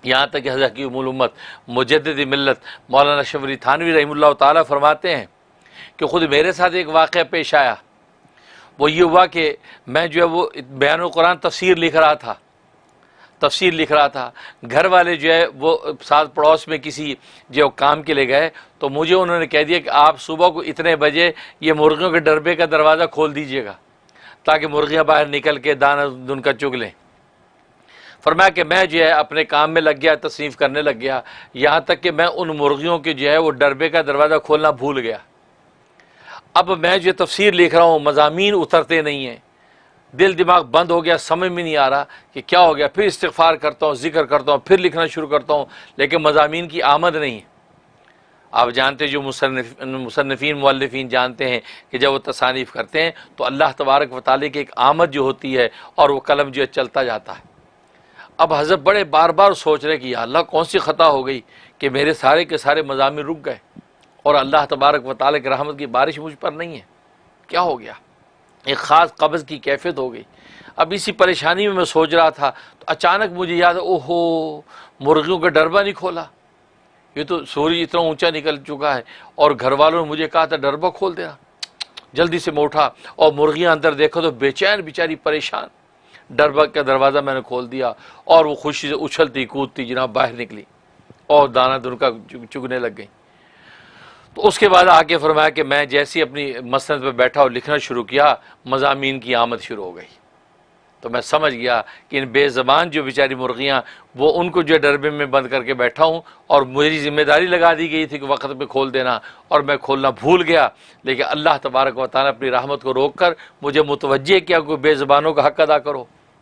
यहाँ तक कि हज़रत हकीमुल उम्मत मुजद्दिद मिल्लत मौलाना शबरी थानवी रहमतुल्लाह ताला फरमाते हैं कि ख़ुद मेरे साथ एक वाक़या पेश आया। वो ये हुआ कि मैं जो है वो बयानुल कुरान तफसीर लिख रहा था। घर वाले जो है वो साथ पड़ोस में किसी जो काम के लिए गए, तो मुझे उन्होंने कह दिया कि आप सुबह को इतने बजे ये मुर्गियों के डरबे का दरवाज़ा खोल दीजिएगा ताकि मुर्गियाँ बाहर निकल के दाना उनका चुग लें। फरमाया कि मैं जो है अपने काम में लग गया, तसनीफ़ करने लग गया, यहाँ तक कि मैं उन मुर्गियों के जो है वो डरबे का दरवाज़ा खोलना भूल गया। अब मैं जो तफसीर लिख रहा हूँ, मज़ामीन उतरते नहीं हैं, दिल दिमाग बंद हो गया, समझ में नहीं आ रहा कि क्या हो गया। फिर इस्तिग़फ़ार करता हूँ, ज़िक्र करता हूँ, फिर लिखना शुरू करता हूँ, लेकिन मज़ामीन की आमद नहीं है। आप जानते जो मुसन्निफ़ीन मुअल्लिफ़ीन जानते हैं कि जब वो तसानीफ़ करते हैं तो अल्लाह तबारक व तआला की एक आमद जो होती है और वो कलम जो है चलता जाता है। अब हज़रत बड़े बार बार सोच रहे कि या अल्लाह कौन सी ख़ता हो गई कि मेरे सारे के सारे मज़ामीन रुक गए और अल्लाह तबारक व तआला की रहमत की बारिश मुझ पर नहीं है, क्या हो गया। एक ख़ास कब्ज़ की कैफियत हो गई। अब इसी परेशानी में मैं सोच रहा था तो अचानक मुझे याद, ओहो मुर्गियों का डरबा नहीं खोला, ये तो सूरज इतना ऊंचा निकल चुका है और घर वालों ने मुझे कहा था डरबा खोल देना। जल्दी से मैं उठा और मुर्गियाँ अंदर देखो तो बेचैन बेचारी परेशान। डरबा का दरवाज़ा मैंने खोल दिया और वो खुशी से उछलती कूदती जनाब बाहर निकली और दाना दुनका चुगने लग गई। तो उसके बाद आके फरमाया कि मैं जैसी अपनी मसनद पर बैठा और लिखना शुरू किया, मज़ामीन की आमद शुरू हो गई। तो मैं समझ गया कि इन बेज़बान जो बेचारी मुर्गियाँ, वो उनको जो डरबे में बंद करके बैठा हूँ और मेरी ज़िम्मेदारी लगा दी गई थी कि वक्त पे खोल देना, और मैं खोलना भूल गया। लेकिन अल्लाह तबारक व तआला अपनी रहमत को रोक कर मुझे मुतवज्जे किया कि बेज़बानों का हक़ अदा करो।